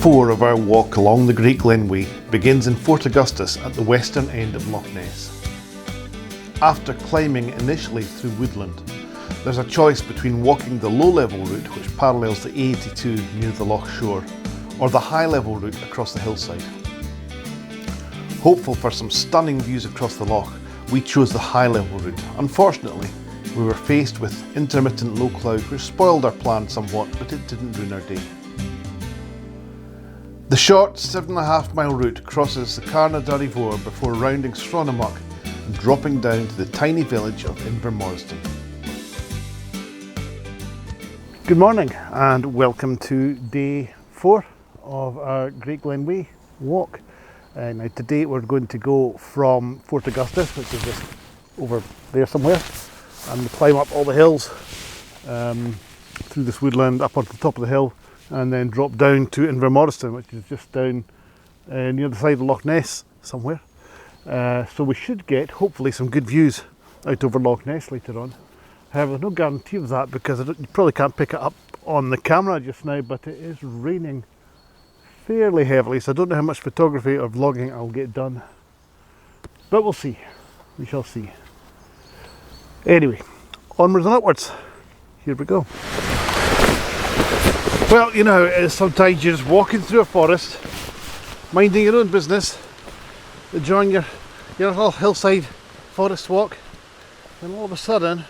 4 of our walk along the Great Glen Way begins in Fort Augustus at the western end of Loch Ness. After climbing initially through woodland, there's a choice between walking the low-level route which parallels the A82 near the loch-shore, or the high-level route across the hillside. Hopeful for some stunning views across the loch, we chose the high-level route. Unfortunately, we were faced with intermittent low cloud which spoiled our plan somewhat, but it didn't ruin our day. The short 7.5 mile route crosses the Carn Doire Mhòir before rounding Sròn Na Muic and dropping down to the tiny village of Invermoriston. Good morning and welcome to day 4 of our Great Glen Way walk. Now today we're going to go from Fort Augustus, which is just over there somewhere, and we climb up all the hills through this woodland up onto the top of the hill, and then drop down to Invermoriston, which is just down near the side of Loch Ness somewhere. So we should get, hopefully, some good views out over Loch Ness later on. However, there's no guarantee of that because you probably can't pick it up on the camera just now, but it is raining fairly heavily, so I don't know how much photography or vlogging I'll get done. But we'll see. We shall see. Anyway, onwards and upwards. Here we go. Well, you know how it is sometimes. You're just walking through a forest, minding your own business, enjoying your little hillside forest walk, and all of a sudden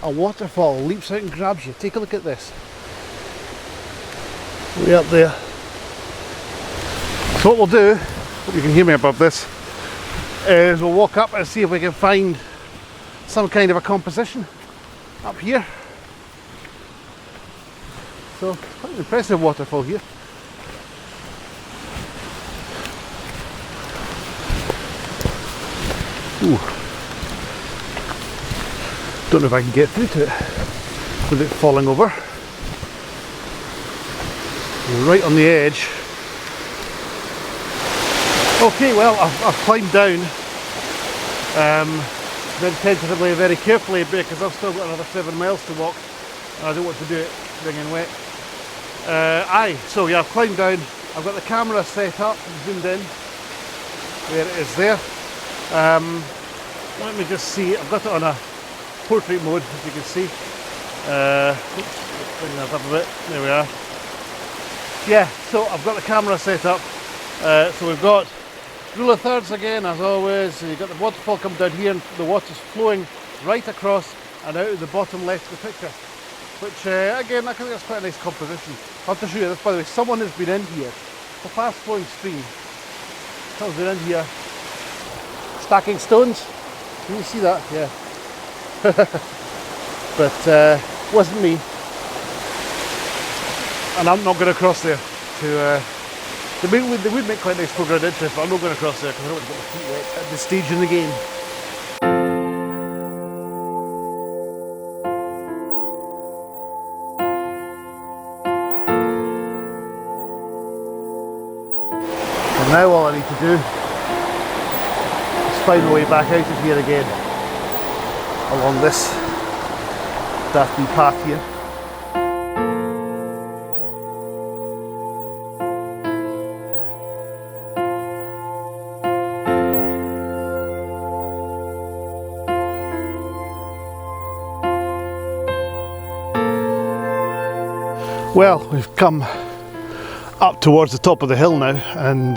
a waterfall leaps out and grabs you. Take a look at this. Way up there. So what we'll do, hope you can hear me above this, is we'll walk up and see if we can find some kind of a composition up here. So, quite an impressive waterfall here. Ooh. Don't know if I can get through to it without falling over. We're right on the edge. Okay, well, I've climbed down very tentatively and very carefully because I've still got another 7 miles to walk and I don't want to do it wringing wet. So yeah, I've climbed down, I've got the camera set up and zoomed in. There it is there. Let me just see, I've got it on a portrait mode, as you can see. Oops, let's bring that up a bit, there we are. Yeah, so I've got the camera set up. So we've got rule of thirds again, as always. You've got the waterfall come down here and the water's flowing right across and out of the bottom left of the picture. Which, again, I think that's quite a nice composition. I'll have to show you this, by the way. Someone has been in here. It's a fast flowing stream. Someone's been in here stacking stones. Can you see that? Yeah. But wasn't me. And I'm not going to cross there. They would make quite nice foreground interest, but I'm not going to cross there because I don't want to get my feet wet at this stage in the game. Now all I need to do is find my way back out of here again along this dusty path here. Well, we've come up towards the top of the hill now, and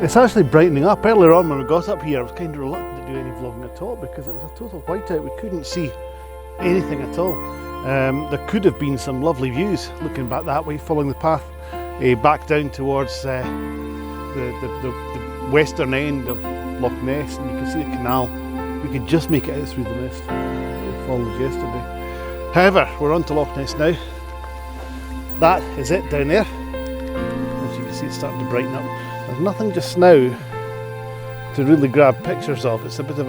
it's actually brightening up. Earlier on when we got up here I was kind of reluctant to do any vlogging at all because it was a total whiteout. We couldn't see anything at all. There could have been some lovely views looking back that way, following the path back down towards the western end of Loch Ness, and you can see the canal. We could just make it out through the mist that we followed yesterday. However, we're on to Loch Ness now. That is it down there. As you can see, it's starting to brighten up. There's nothing just now to really grab pictures of. It's a bit of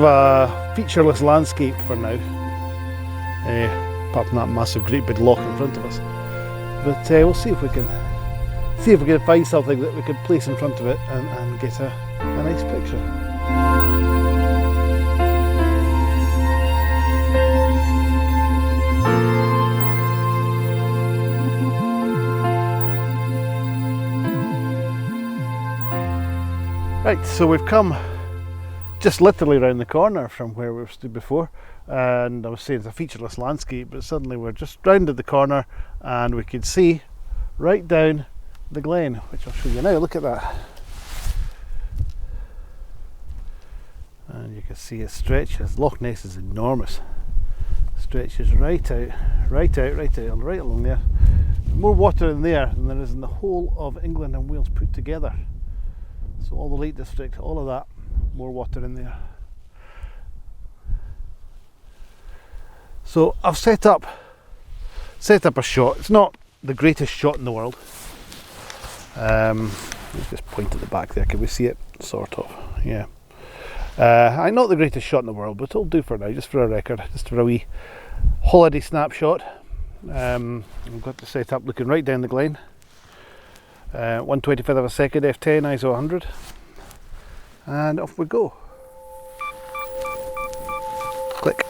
a featureless landscape for now. Apart from that massive, great big loch in front of us. But we'll see if we can find something that we can place in front of it and get a nice picture. Right, so we've come just literally around the corner from where we've stood before, and I was saying it's a featureless landscape, but suddenly we're just rounded the corner and we could see right down the glen, which I'll show you now. Look at that. And you can see it stretches. Loch Ness is enormous. Stretches right out, right along there. More water in there than there is in the whole of England and Wales put together. So all the Lake District, all of that, more water in there. So I've set up a shot. It's not the greatest shot in the world. Let's just point at the back there. Can we see it? Sort of. Yeah. I'm not the greatest shot in the world, but it'll do for now, just for a record, just for a wee holiday snapshot. I've got to set up looking right down the glen. 1/25 of a second, f10, ISO 100, and off we go. Click.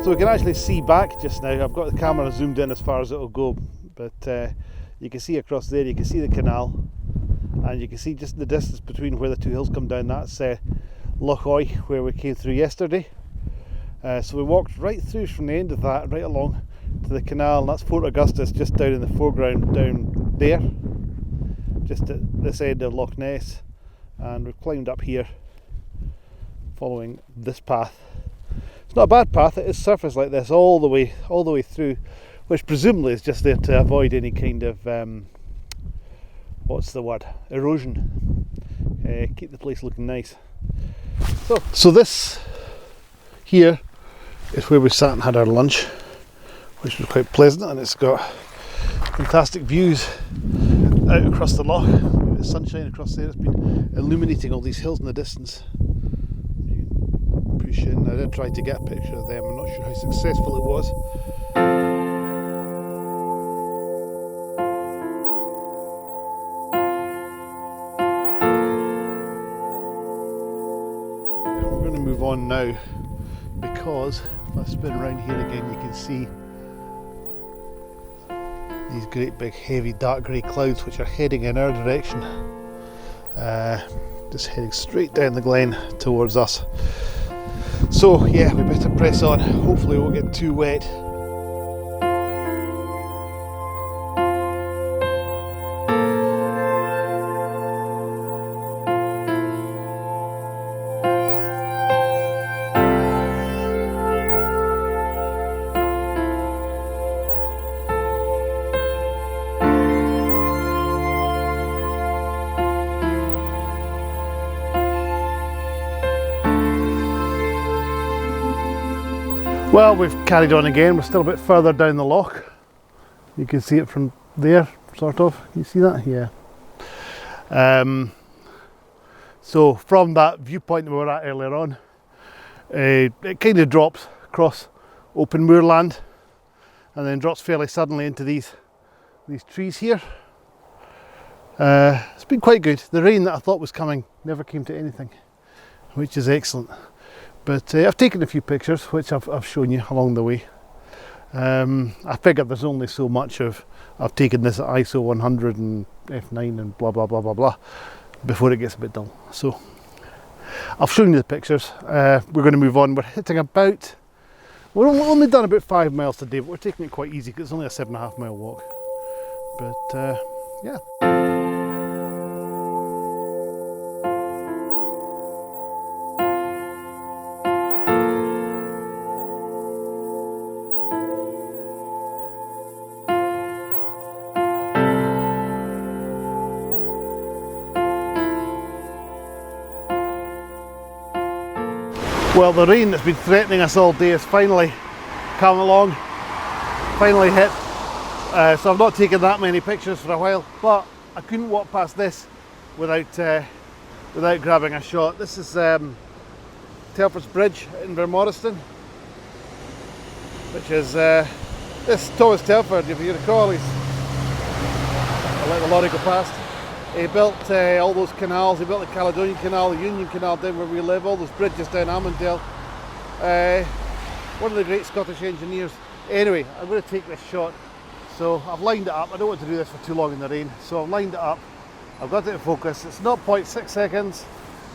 So we can actually see back just now. I've got the camera zoomed in as far as it'll go, but you can see across there, you can see the canal, and you can see just the distance between where the two hills come down. That's Loch Ness, where we came through yesterday. So we walked right through from the end of that, right along to the canal, and that's Fort Augustus just down in the foreground, down there, just at this end of Loch Ness. And we've climbed up here, following this path. It's not a bad path, it is surface like this all the way through, which presumably is just there to avoid any kind of what's the word? Erosion. Keep the place looking nice. So this here is where we sat and had our lunch, which was quite pleasant, and it's got fantastic views out across the loch. The sunshine across there has been illuminating all these hills in the distance. You can push in. I did try to get a picture of them. I'm not sure how successful it was. Move on now, because if I spin around here again, you can see these great big heavy dark grey clouds which are heading in our direction, just heading straight down the glen towards us. So yeah, we better press on. Hopefully we won't get too wet. Well, we've carried on again. We're still a bit further down the loch. You can see it from there, sort of. Can you see that? Yeah. So from that viewpoint that we were at earlier on, it kind of drops across open moorland, and then drops fairly suddenly into these trees here. It's been quite good. The rain that I thought was coming never came to anything, which is excellent. But I've taken a few pictures, which I've shown you along the way. I figured there's only so much of I've taken this at ISO 100 and f9 and blah blah blah blah blah before it gets a bit dull. So I've shown you the pictures. We're going to move on. We're hitting about, we're only done about 5 miles today, but we're taking it quite easy because it's only a 7.5 mile walk. But yeah. Well, the rain that's been threatening us all day has finally come along, finally hit. So I've not taken that many pictures for a while, but I couldn't walk past this without grabbing a shot. This is Telford's Bridge in Invermoriston, which is this Thomas Telford, if you recall. I'll let the lorry go past. He built all those canals. He built the Caledonian Canal, the Union Canal down where we live, all those bridges down Armandale. one of the great Scottish engineers. Anyway, I'm going to take this shot. So I've lined it up. I don't want to do this for too long in the rain. So I've lined it up. I've got it in focus. It's 0.6 seconds.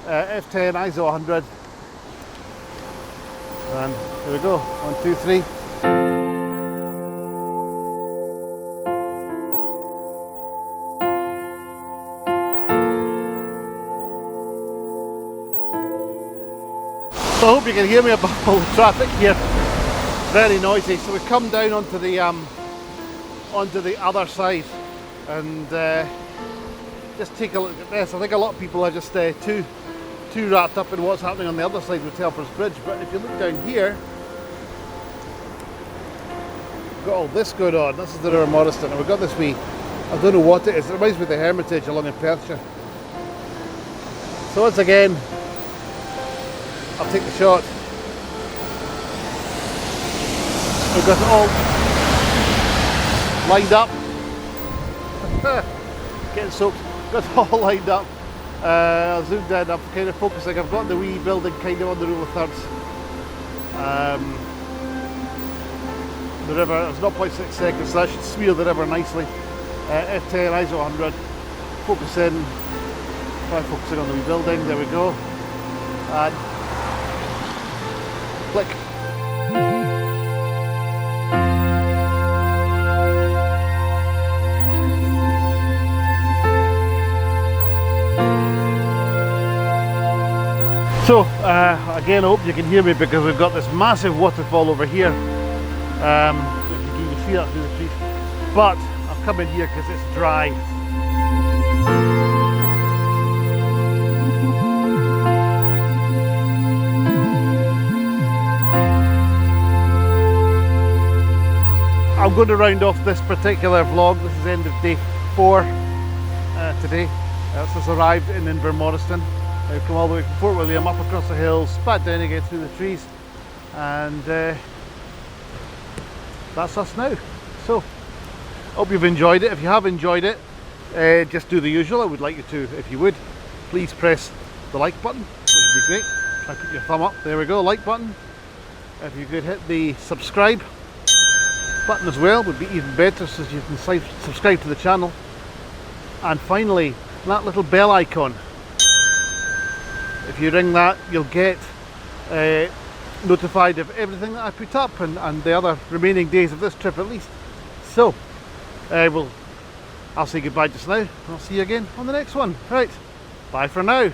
F10, ISO 100. And here we go. 1, 2, 3. So I hope you can hear me above all the traffic here. Very noisy. So we've come down onto the other side and just take a look at this. I think a lot of people are just too wrapped up in what's happening on the other side with Telford's Bridge. But if you look down here, we've got all this going on. This is the Invermoriston, and we've got this wee, I don't know what it is. It reminds me of the Hermitage along in Perthshire. So once again, I'll take the shot. We've got it all lined up. Getting soaked. Got it all lined up. I'll zoom in. I'm kind of focusing. I've got the wee building kind of on the rule of thirds. The river is 0.6 seconds, so that should smear the river nicely. F10, ISO 100. Focus in. Try focusing on the wee building. There we go. And click. So again, I hope you can hear me because we've got this massive waterfall over here. You can see that through the trees. But I've come in here because it's dry. I'm going to round off this particular vlog. This is end of day 4 today. This has arrived in Invermoriston. I've come all the way from Fort William, up across the hills, back down again through the trees, and that's us now. So, hope you've enjoyed it. If you have enjoyed it, just do the usual. I would like you to, if you would, please press the like button, which would be great. Try to put your thumb up. There we go, like button. If you could hit the subscribe button as well, would be even better, so you can subscribe to the channel. And finally, that little bell icon. If you ring that, you'll get notified of everything that I put up and the other remaining days of this trip at least. So, I'll say goodbye just now. I'll see you again on the next one. Right, bye for now.